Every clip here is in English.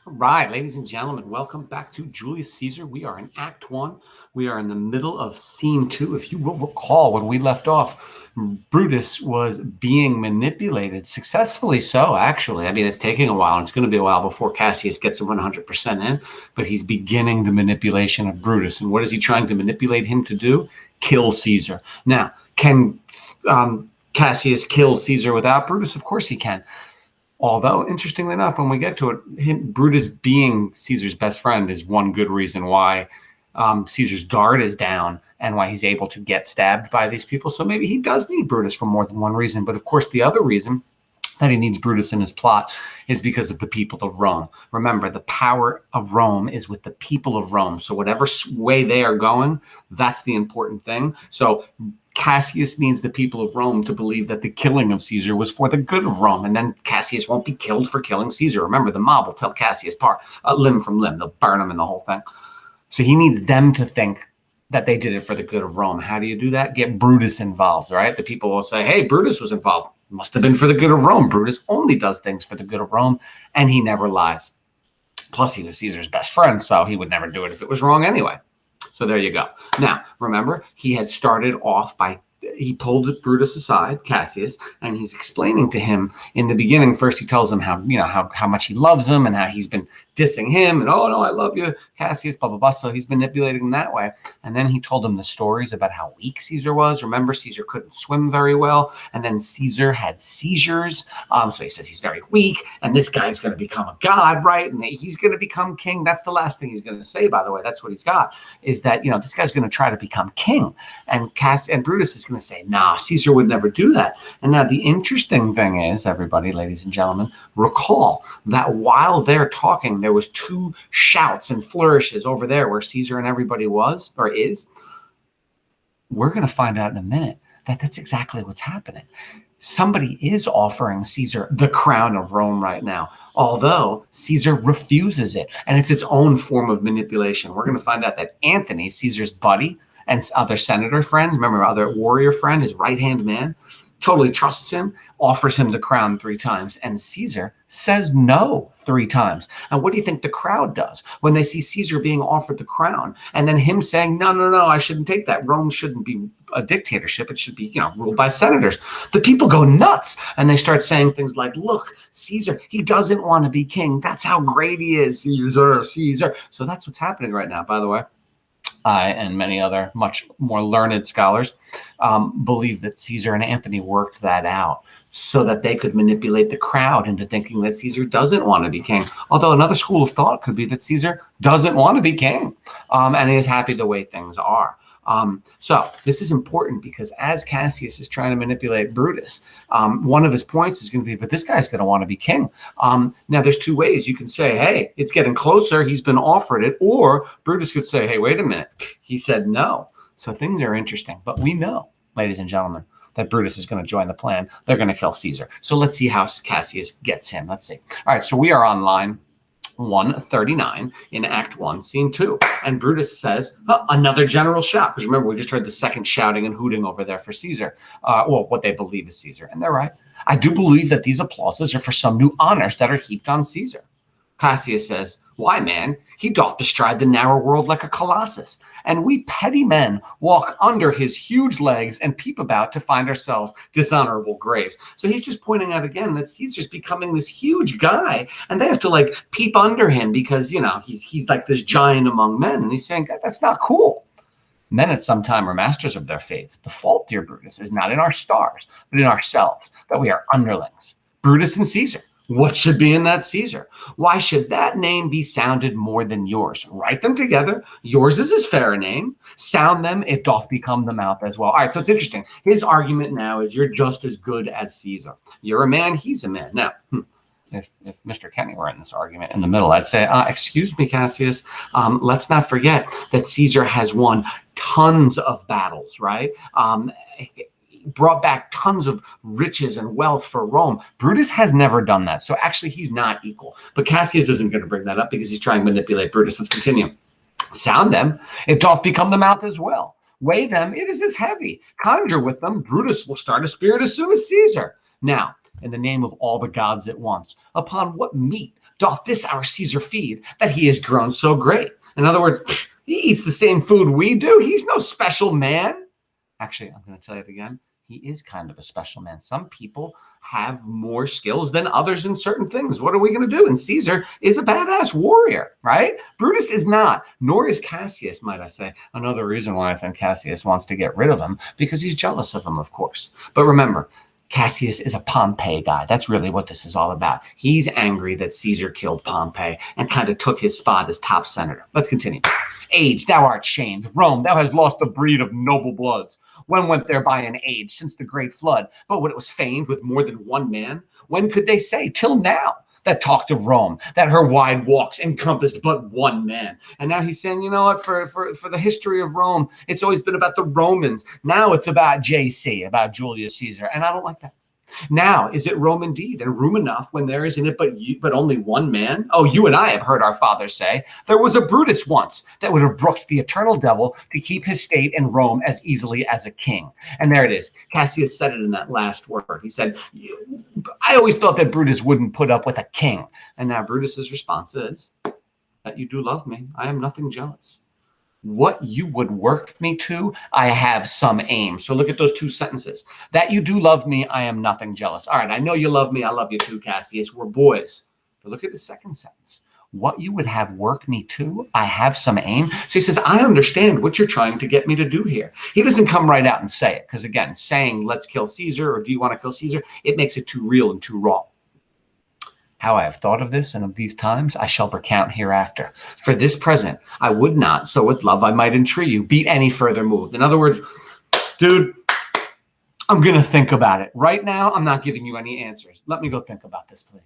Right, ladies and gentlemen, welcome back to Julius Caesar. We are in Act 1. We are in the middle of Scene 2. If you will recall, when we left off, Brutus was being manipulated, successfully so, actually. I mean, it's taking a while, and it's going to be a while before Cassius gets him 100% in, but he's beginning the manipulation of Brutus. And what is he trying to manipulate him to do? Kill Caesar. Now, can Cassius kill Caesar without Brutus? Of course he can. Although, interestingly enough, when we get to it, Brutus being Caesar's best friend is one good reason why Caesar's guard is down and why he's able to get stabbed by these people. So maybe he does need Brutus for more than one reason. But of course, the other reason that he needs Brutus in his plot is because of the people of Rome. Remember, the power of Rome is with the people of Rome. So whatever way they are going, that's the important thing. So Cassius needs the people of Rome to believe that the killing of Caesar was for the good of Rome, and then Cassius won't be killed for killing Caesar. Remember, the mob will tell Cassius limb from limb. They'll burn him and the whole thing. So he needs them to think that they did it for the good of Rome. How do you do that? Get Brutus involved, right? The people will say, hey, Brutus was involved. Must have been for the good of Rome. Brutus only does things for the good of Rome, and he never lies. Plus, he was Caesar's best friend, so he would never do it if it was wrong anyway. So there you go. Now, remember, he had started off by he pulled Brutus aside, Cassius, and he's explaining to him in the beginning. First, he tells him how much he loves him and how he's been dissing him. And, oh, no, I love you, Cassius, blah, blah, blah. So he's manipulating him that way. And then he told him the stories about how weak Caesar was. Remember, Caesar couldn't swim very well. And then Caesar had seizures. So he says he's very weak. And this guy's going to become a god, right? And he's going to become king. That's the last thing he's going to say, by the way. That's what he's got, is that, this guy's going to try to become king. And Brutus is going to say, nah, Caesar would never do that. And now the interesting thing is, everybody, ladies and gentlemen, recall that while they're talking, there was two shouts and flourishes over there where Caesar and everybody was or is. We're going to find out in a minute that that's exactly what's happening. Somebody is offering Caesar the crown of Rome right now, although Caesar refuses it. And it's its own form of manipulation. We're going to find out that Antony, Caesar's buddy, and other senator friend, remember, other warrior friend, his right-hand man, totally trusts him, offers him the crown 3 times, and Caesar says no 3 times. And what do you think the crowd does when they see Caesar being offered the crown and then him saying, no, I shouldn't take that. Rome shouldn't be a dictatorship. It should be, ruled by senators. The people go nuts and they start saying things like, look, Caesar, he doesn't want to be king. That's how great he is, Caesar. So that's what's happening right now, by the way. I and many other much more learned scholars believe that Caesar and Antony worked that out so that they could manipulate the crowd into thinking that Caesar doesn't want to be king. Although another school of thought could be that Caesar doesn't want to be king and he is happy the way things are. So this is important because as Cassius is trying to manipulate Brutus, one of his points is going to be, but this guy's going to want to be king. Now, there's 2 ways. You can say, hey, it's getting closer. He's been offered it. Or Brutus could say, hey, wait a minute. He said no. So things are interesting. But we know, ladies and gentlemen, that Brutus is going to join the plan. They're going to kill Caesar. So let's see how Cassius gets him. Let's see. All right, so we are on line 139 in Act 1, Scene 2. And Brutus says, another general shout. Because remember, we just heard the second shouting and hooting over there for Caesar. What they believe is Caesar. And they're right. I do believe that these applauses are for some new honors that are heaped on Caesar. Cassius says, why, man? He doth bestride the narrow world like a colossus, and we petty men walk under his huge legs and peep about to find ourselves dishonorable graves. So he's just pointing out again that Caesar's becoming this huge guy, and they have to peep under him because, he's like this giant among men. And he's saying, that's not cool. Men at some time are masters of their fates. The fault, dear Brutus, is not in our stars, but in ourselves, that we are underlings. Brutus and Caesar. What should be in that Caesar? Why should that name be sounded more than yours? Write them together. Yours is as fair a name. Sound them, it doth become the mouth as well. All right, so it's interesting. His argument now is you're just as good as Caesar. You're a man, he's a man. Now, if Mr. Kenny were in this argument in the middle, I'd say, excuse me, Cassius, let's not forget that Caesar has won tons of battles, right? Brought back tons of riches and wealth for Rome. Brutus has never done that. So actually, he's not equal. But Cassius isn't going to bring that up because he's trying to manipulate Brutus. Let's continue. Sound them, it doth become the mouth as well. Weigh them, it is as heavy. Conjure with them, Brutus will start a spirit as soon as Caesar. Now, in the name of all the gods at once, upon what meat doth this our Caesar feed, that he is grown so great? In other words, he eats the same food we do. He's no special man. Actually, I'm going to tell you it again. He is kind of a special man. Some people have more skills than others in certain things. What are we going to do? And Caesar is a badass warrior, right? Brutus is not, nor is Cassius, might I say. Another reason why I think Cassius wants to get rid of him, because he's jealous of him, of course. But remember, Cassius is a Pompey guy. That's really what this is all about. He's angry that Caesar killed Pompey and kind of took his spot as top senator. Let's continue. Age, thou art shamed. Rome, thou hast lost the breed of noble bloods. When went there by an age since the great flood? But when it was famed with more than one man, when could they say, till now, that talked of Rome, that her wide walks encompassed but one man? And now he's saying, you know what, for the history of Rome, it's always been about the Romans. Now it's about JC, about Julius Caesar. And I don't like that. Now, is it Rome indeed, and room enough when there is in it but only one man? Oh, you and I have heard our father say, there was a Brutus once that would have brooked the eternal devil to keep his state in Rome as easily as a king. And there it is. Cassius said it in that last word. He said, I always thought that Brutus wouldn't put up with a king. And now Brutus's response is, that you do love me. I am nothing jealous. What you would work me to, I have some aim. So look at those two sentences. That you do love me, I am nothing jealous. All right, I know you love me. I love you too, Cassius. We're boys. But look at the second sentence. What you would have work me to, I have some aim. So he says, I understand what you're trying to get me to do here. He doesn't come right out and say it. Because again, saying, let's kill Caesar, or do you want to kill Caesar? It makes it too real and too raw. How I have thought of this and of these times, I shall recount hereafter. For this present, I would not, so with love I might entreat you, be any further moved. In other words, dude, I'm going to think about it. Right now, I'm not giving you any answers. Let me go think about this, please.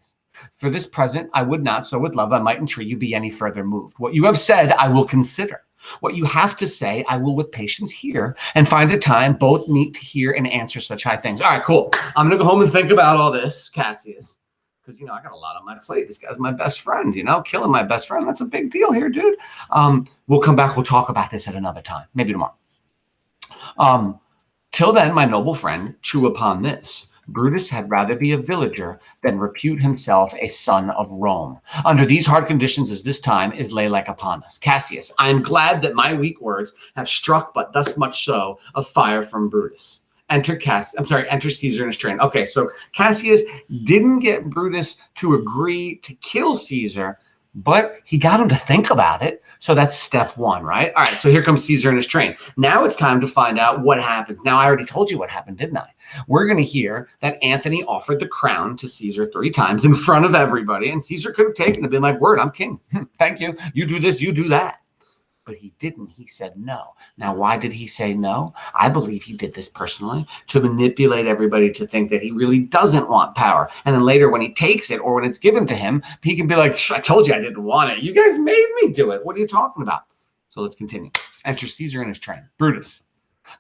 For this present, I would not, so with love I might entreat you, be any further moved. What you have said, I will consider. What you have to say, I will with patience hear, and find a time both meet to hear and answer such high things. All right, cool. I'm going to go home and think about all this, Cassius. Because, I got a lot on my plate. This guy's my best friend, killing my best friend. That's a big deal here, dude. We'll come back. We'll talk about this at another time, maybe tomorrow. Till then, my noble friend, chew upon this. Brutus had rather be a villager than repute himself a son of Rome. Under these hard conditions as this time is lay like upon us. Cassius, I am glad that my weak words have struck but thus much so of fire from Brutus. Enter Caesar in his train. Okay, so Cassius didn't get Brutus to agree to kill Caesar, but he got him to think about it. So that's step one, right? All right, so here comes Caesar in his train. Now it's time to find out what happens. Now, I already told you what happened, didn't I? We're going to hear that Antony offered the crown to Caesar 3 times in front of everybody, and Caesar could have taken it and been like, word, I'm king. Thank you. You do this, you do that. But he didn't. He said no. Now, why did he say no? I believe he did this personally to manipulate everybody to think that he really doesn't want power. And then later when he takes it or when it's given to him, he can be like, I told you I didn't want it. You guys made me do it. What are you talking about? So let's continue. Enter Caesar in his train. Brutus.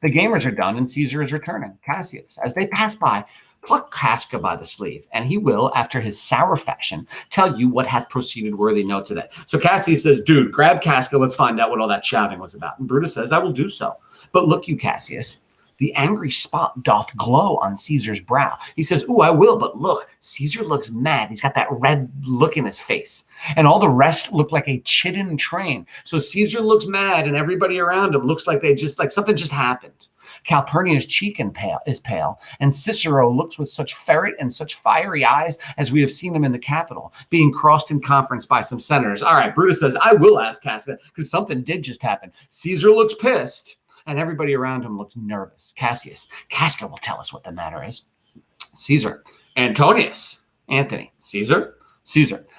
The gamers are done and Caesar is returning. Cassius, as they pass by, pluck Casca by the sleeve, and he will, after his sour fashion, tell you what hath proceeded worthy note today. So Cassius says, dude, grab Casca, let's find out what all that shouting was about. And Brutus says, I will do so. But look you, Cassius, the angry spot doth glow on Caesar's brow. He says, ooh, I will, but look, Caesar looks mad. He's got that red look in his face. And all the rest look like a chidden train. So Caesar looks mad, and everybody around him looks like something just happened. Calpurnia's cheek is pale, and Cicero looks with such ferret and such fiery eyes as we have seen him in the Capitol, being crossed in conference by some senators. All right, Brutus says, I will ask Casca, because something did just happen. Caesar looks pissed, and everybody around him looks nervous. Cassius, Casca will tell us what the matter is. Caesar, Antonius, Antony, Caesar,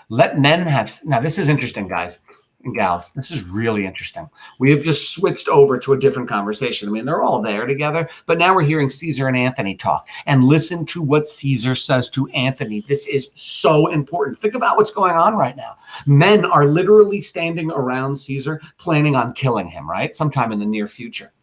let men have... Now, this is interesting, guys and gals. This is really interesting. We have just switched over to a different conversation. I mean, they're all there together, but now we're hearing Caesar and Antony talk. And listen to what Caesar says to Antony. This is so important. Think about what's going on right now. Men are literally standing around Caesar planning on killing him, right? Sometime in the near future.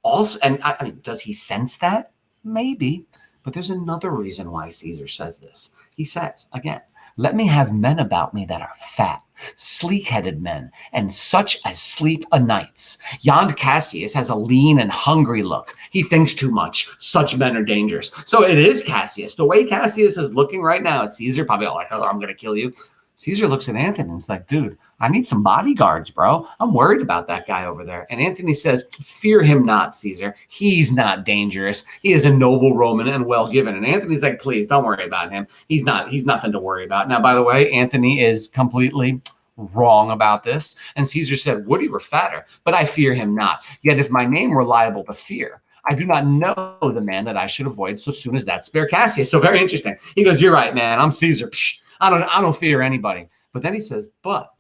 Also, and I mean, does he sense that? Maybe. But there's another reason why Caesar says this. He says, again, let me have men about me that are fat, sleek-headed men, and such as sleep o' nights. Yond Cassius has a lean and hungry look. He thinks too much. Such men are dangerous. So it is Cassius. The way Cassius is looking right now at Caesar, probably like, oh, I'm going to kill you. Caesar looks at Anthony and is like, dude, I need some bodyguards, bro. I'm worried about that guy over there. And Anthony says, fear him not, Caesar. He's not dangerous. He is a noble Roman and well given. And Anthony's like, please don't worry about him. He's nothing to worry about. Now, by the way, Anthony is completely wrong about this. And Caesar said, would he were fatter, but I fear him not. Yet if my name were liable to fear, I do not know the man that I should avoid so soon as that spare Cassius. So very interesting. He goes, you're right, man. I'm Caesar. Psh, I don't fear anybody. But then he says, but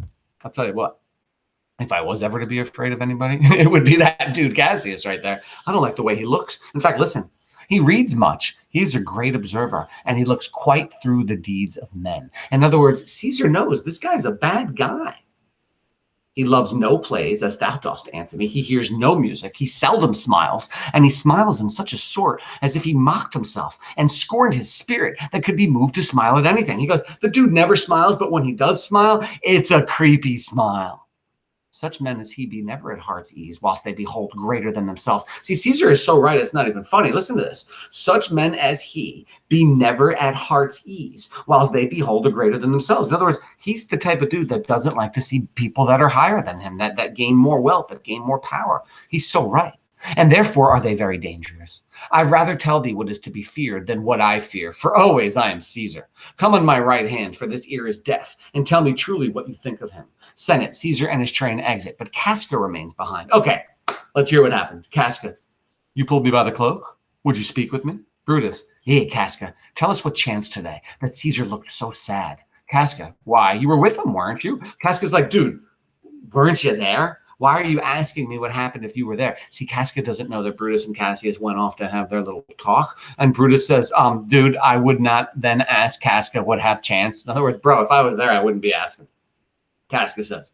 I'll tell you what, if I was ever to be afraid of anybody, it would be that dude Cassius right there. I don't like the way he looks. In fact, listen, he reads much. He's a great observer, and he looks quite through the deeds of men. In other words, Caesar knows this guy's a bad guy. He loves no plays, as thou dost, Antony. He hears no music. He seldom smiles, and he smiles in such a sort as if he mocked himself and scorned his spirit that could be moved to smile at anything. He goes, the dude never smiles, but when he does smile, it's a creepy smile. Such men as he be never at heart's ease, whilst they behold greater than themselves. See, Caesar is so right, it's not even funny. Listen to this. Such men as he be never at heart's ease, whilst they behold a greater than themselves. In other words, he's the type of dude that doesn't like to see people that are higher than him, that gain more wealth, that gain more power. He's so right. And therefore are they very dangerous. I'd rather tell thee what is to be feared than what I fear, for always I am Caesar. Come on my right hand, for this ear is deaf, and tell me truly what you think of him. Senate, Caesar and his train exit, but Casca remains behind. Okay, let's hear what happened. Casca, you pulled me by the cloak. Would you speak with me? Brutus, yeah, Casca, tell us what chanced today, that Caesar looked so sad. Casca, why, you were with him, weren't you? Casca's like, dude, weren't you there? Why are you asking me what happened if you were there? See, Casca doesn't know that Brutus and Cassius went off to have their little talk. And Brutus says, dude, I would not then ask Casca what had chanced. In other words, bro, if I was there, I wouldn't be asking. Casca says,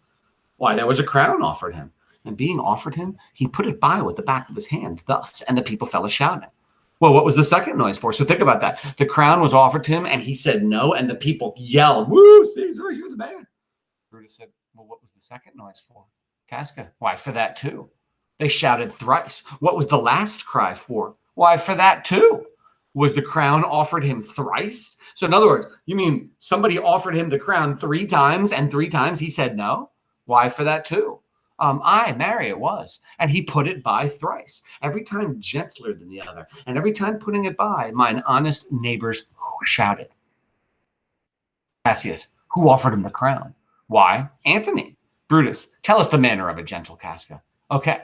why, there was a crown offered him. And being offered him, he put it by with the back of his hand, thus, and the people fell a-shouting. Well, what was the second noise for? So think about that. The crown was offered to him, and he said no, and the people yelled, woo, Caesar, you're the man. Brutus said, well, what was the second noise for? Casca, why, for that too. They shouted thrice. What was the last cry for? Why, for that too. Was the crown offered him thrice? So in other words, you mean somebody offered him the crown 3 times, and 3 times he said no? Why, for that too. Aye, marry, it was. And he put it by thrice, every time gentler than the other, and every time putting it by, mine honest neighbors shouted. Cassius, who offered him the crown? Why, Antony. Brutus, tell us the manner of it, gentle Casca. Okay,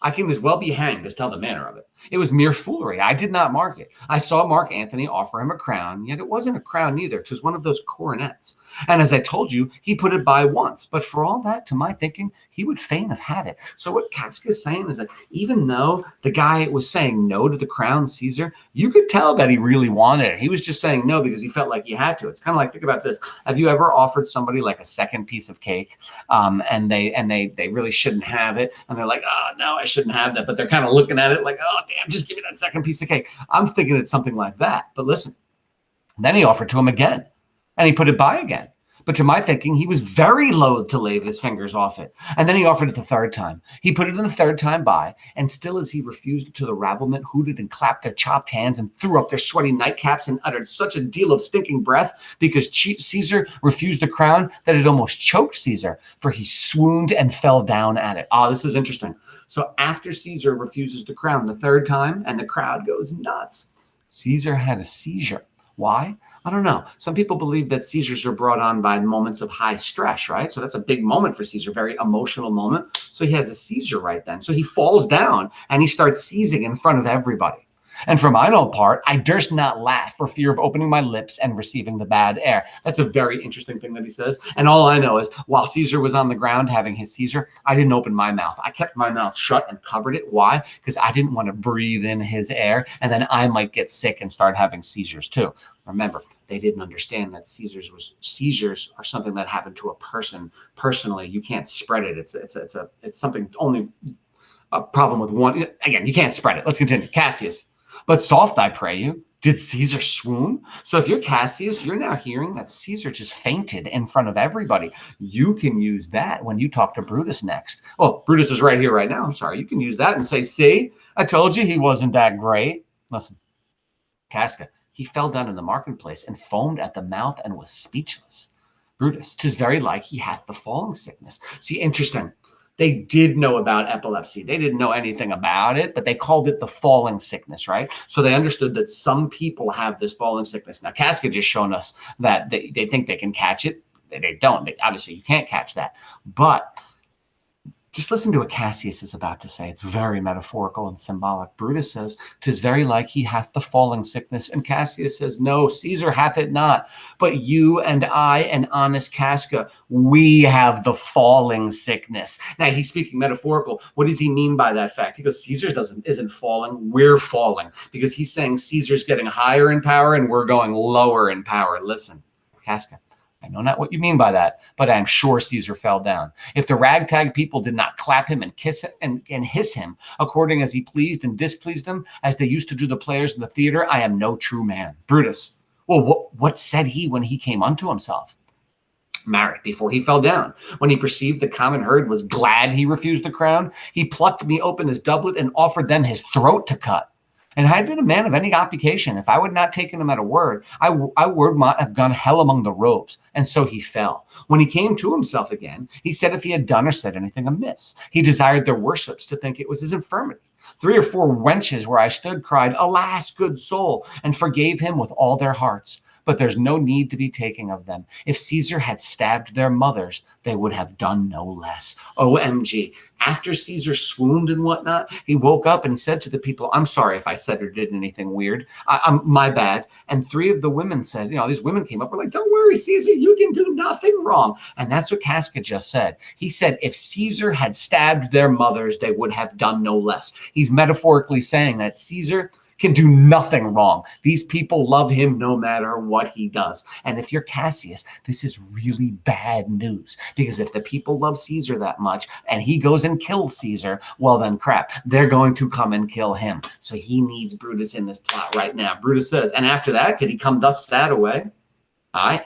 I can as well be hanged as tell the manner of it. It was mere foolery. I did not mark it. I saw Mark Antony offer him a crown, yet it wasn't a crown neither. 'Twas one of those coronets. And as I told you, he put it by once. But for all that, to my thinking, he would fain have had it. So what Casca is saying is that even though the guy was saying no to the crown, Caesar, you could tell that he really wanted it. He was just saying no because he felt like he had to. It's kind of like, think about this. Have you ever offered somebody like a second piece of cake and they really shouldn't have it? And they're like, oh, no, I shouldn't have that. But they're kind of looking at it like, oh, damn, just give me that second piece of cake. I'm thinking it's something like that. But listen, then he offered to him again, and he put it by again. But to my thinking, he was very loath to lay his fingers off it. And then he offered it the third time. He put it in the third time by, and still as he refused it to the rabblement, hooted and clapped their chopped hands and threw up their sweaty nightcaps and uttered such a deal of stinking breath because Caesar refused the crown that it almost choked Caesar, for he swooned and fell down at it. Ah, this is interesting. So after Caesar refuses the crown the third time and the crowd goes nuts, Caesar had a seizure. Why? I don't know. Some people believe that seizures are brought on by moments of high stress, right? So that's a big moment for Caesar, very emotional moment. So he has a seizure right then. So he falls down and he starts seizing in front of everybody. And for mine own part, I durst not laugh for fear of opening my lips and receiving the bad air. That's a very interesting thing that he says. And all I know is while Caesar was on the ground having his seizure, I didn't open my mouth. I kept my mouth shut and covered it. Why? Because I didn't want to breathe in his air, and then I might get sick and start having seizures too. Remember, they didn't understand that seizures are something that happened to a person personally. You can't spread it. It's something only a problem with one. Again, you can't spread it. Let's continue. Cassius. But soft, I pray you. Did Caesar swoon? So if you're Cassius, you're now hearing that Caesar just fainted in front of everybody. You can use that when you talk to Brutus next. Oh, Brutus is right here, right now. I'm sorry. You can use that and say, see, I told you he wasn't that great. Listen, Casca, he fell down in the marketplace and foamed at the mouth and was speechless. Brutus, 'tis very like he hath the falling sickness. See, interesting. They did know about epilepsy. They didn't know anything about it, but they called it the falling sickness, right? So they understood that some people have this falling sickness. Now, Casca just shown us that they think they can catch it. They don't. Obviously, you can't catch that. But just listen to what Cassius is about to say. It's very metaphorical and symbolic. Brutus says, "'Tis very like he hath the falling sickness." And Cassius says, "No, Caesar hath it not. But you and I and honest Casca, we have the falling sickness." Now, he's speaking metaphorical. What does he mean by that fact? He goes, Caesar isn't falling. We're falling. Because he's saying Caesar's getting higher in power and we're going lower in power. Listen, Casca, I know not what you mean by that, but I am sure Caesar fell down. If the ragtag people did not clap him and kiss him and hiss him according as he pleased and displeased them, as they used to do the players in the theater, I am no true man. Brutus, well, what said he when he came unto himself? Marry, before he fell down, when he perceived the common herd was glad he refused the crown, he plucked me open his doublet and offered them his throat to cut. And had I been a man of any occupation, if I would not taken him at a word, I would not have gone hell among the robes. And so he fell. When he came to himself again, he said if he had done or said anything amiss, he desired their worships to think it was his infirmity. 3 or 4 wenches where I stood cried, "Alas, good soul," and forgave him with all their hearts. But there's no need to be taking of them. If Caesar had stabbed their mothers, they would have done no less. OMG. After Caesar swooned and whatnot, he woke up and said to the people, "I'm sorry if I said or did anything weird. I'm my bad." And 3 of the women said, these women came up, were like, "Don't worry, Caesar, you can do nothing wrong." And that's what Casca just said. He said, if Caesar had stabbed their mothers, they would have done no less. He's metaphorically saying that Caesar can do nothing wrong. These people love him no matter what he does. And if you're Cassius, this is really bad news, because if the people love Caesar that much and he goes and kills Caesar, well then crap, they're going to come and kill him. So he needs Brutus in this plot right now. Brutus says, and after that, did he come thus sad away? Aye.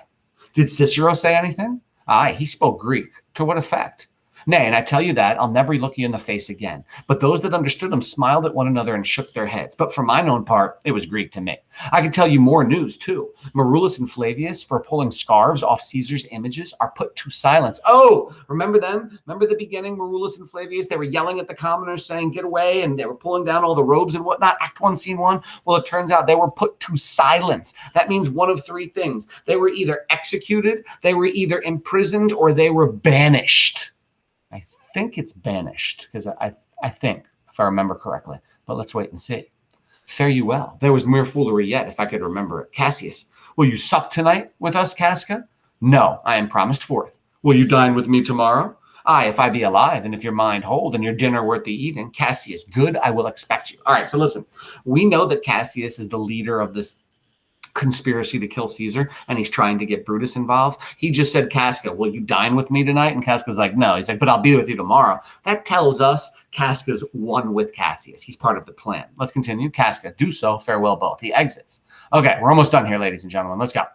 Did Cicero say anything? Aye, he spoke Greek. To what effect? Nay, and I tell you that, I'll never look you in the face again. But those that understood him smiled at one another and shook their heads. But for mine own part, it was Greek to me. I can tell you more news, too. Marulus and Flavius, for pulling scarves off Caesar's images, are put to silence. Oh, remember them? Remember the beginning, Marulus and Flavius? They were yelling at the commoners saying, "Get away," and they were pulling down all the robes and whatnot. Act 1, Scene 1. Well, it turns out they were put to silence. That means one of 3 things. They were either executed, they were either imprisoned, or they were banished. I think it's banished, because I think, if I remember correctly, but let's wait and see. Fare you well. There was mere foolery yet, if I could remember it. Cassius, will you sup tonight with us, Casca? No, I am promised forth. Will you dine with me tomorrow? Aye, if I be alive, and if your mind hold, and your dinner worth the eating. Cassius, good, I will expect you. All right, so listen, we know that Cassius is the leader of this conspiracy to kill Caesar, and he's trying to get Brutus involved. He just said, Casca, will you dine with me tonight? And Casca's like, no. He's like, but I'll be with you tomorrow. That tells us Casca's one with Cassius. He's part of the plan. Let's continue. Casca, do so. Farewell both. He exits. Okay, we're almost done here, ladies and gentlemen. Let's go.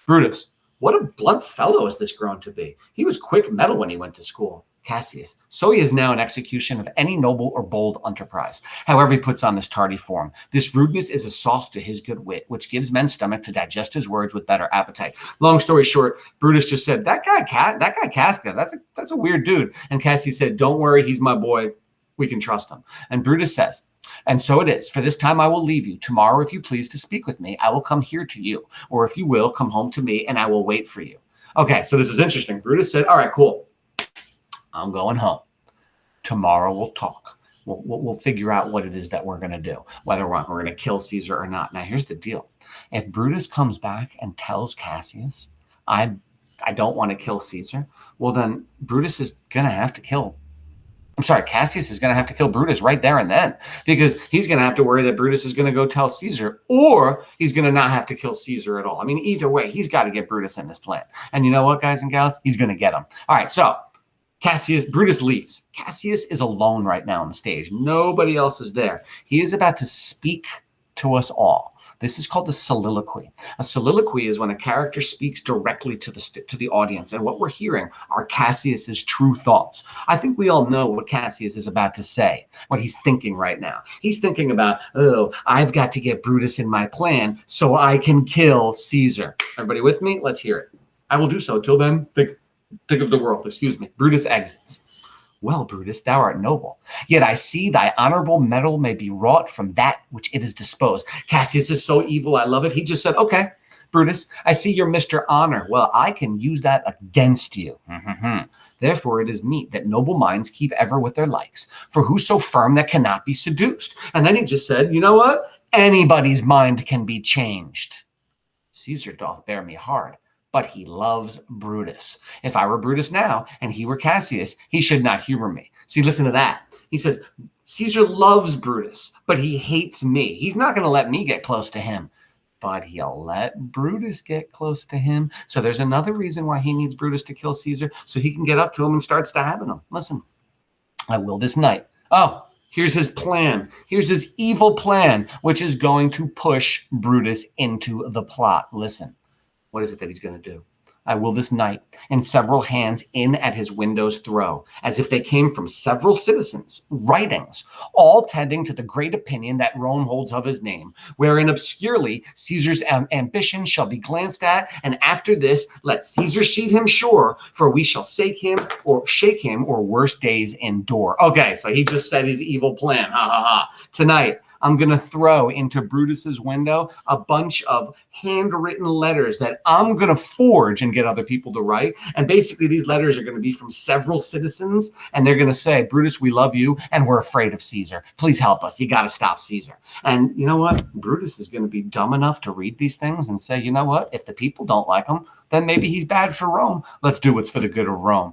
Brutus, what a blunt fellow has this grown to be. He was quick mettle when he went to school. Cassius, so he is now in execution of any noble or bold enterprise. However he puts on this tardy form, this rudeness is a sauce to his good wit, which gives men's stomach to digest his words with better appetite. Long story short, Brutus just said, that guy Casca, that's a weird dude. And Cassius said, don't worry, he's my boy. We can trust him. And Brutus says, and so it is. For this time I will leave you. Tomorrow, if you please to speak with me, I will come here to you. Or if you will, come home to me, and I will wait for you. Okay, so this is interesting. Brutus said, all right, cool. I'm going home. Tomorrow we'll talk. We'll figure out what it is that we're going to do, whether we're going to kill Caesar or not. Now, here's the deal. If Brutus comes back and tells Cassius, I don't want to kill Caesar, well, then Brutus is going to have to kill. Cassius is going to have to kill Brutus right there and then, because he's going to have to worry that Brutus is going to go tell Caesar, or he's going to not have to kill Caesar at all. I mean, either way, he's got to get Brutus in this plan. And you know what, guys and gals? He's going to get him. All right, so Brutus leaves. Cassius is alone right now on the stage. Nobody else is there. He is about to speak to us all. This is called the soliloquy. A soliloquy is when a character speaks directly to the audience, and what we're hearing are Cassius's true thoughts. I think we all know what Cassius is about to say, what he's thinking right now. He's thinking about, oh, I've got to get Brutus in my plan so I can kill Caesar. Everybody with me? Let's hear it. I will do so. Till then, think of the world. Excuse me. Brutus exits. Well, Brutus, thou art noble. Yet I see thy honorable metal may be wrought from that which it is disposed. Cassius is so evil, I love it. He just said, okay, Brutus, I see you're Mr. Honor. Well, I can use that against you. Therefore it is meet that noble minds keep ever with their likes. For who so firm that cannot be seduced? And then he just said, you know what? Anybody's mind can be changed. Caesar doth bear me hard, but he loves Brutus. If I were Brutus now and he were Cassius, he should not humor me. See, listen to that. He says, Caesar loves Brutus, but he hates me. He's not going to let me get close to him, but he'll let Brutus get close to him. So there's another reason why he needs Brutus to kill Caesar, so he can get up to him and start stabbing him. Listen, I will this night. Oh, here's his plan. Here's his evil plan, which is going to push Brutus into the plot. Listen. What is it that he's going to do? I will this night, in several hands in at his windows throw, as if they came from several citizens, writings, all tending to the great opinion that Rome holds of his name, wherein obscurely Caesar's ambition shall be glanced at, and after this let Caesar sheet him sure, for we shall shake him, or worse days endure. Okay, so he just said his evil plan. Ha ha ha. Tonight, I'm going to throw into Brutus's window a bunch of handwritten letters that I'm going to forge and get other people to write. And basically, these letters are going to be from several citizens, and they're going to say, Brutus, we love you, and we're afraid of Caesar. Please help us. You got to stop Caesar. And you know what? Brutus is going to be dumb enough to read these things and say, you know what? If the people don't like him, then maybe he's bad for Rome. Let's do what's for the good of Rome.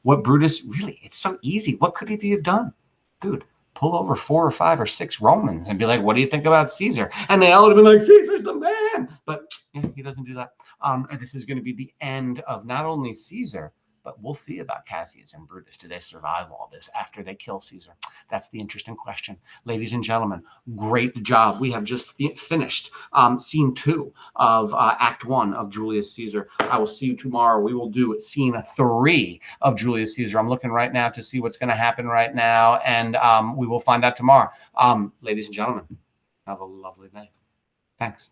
What Brutus, really, it's so easy. What could he have done? Dude, pull over 4 or 5 or 6 Romans and be like, what do you think about Caesar? And they all would have been like, Caesar's the man. But yeah, he doesn't do that. And this is going to be the end of not only Caesar, but we'll see about Cassius and Brutus. Do they survive all this after they kill Caesar? That's the interesting question. Ladies and gentlemen, great job. We have just finished scene 2 of Act 1 of Julius Caesar. I will see you tomorrow. We will do scene 3 of Julius Caesar. I'm looking right now to see what's going to happen right now, and we will find out tomorrow. Ladies and gentlemen, have a lovely day. Thanks.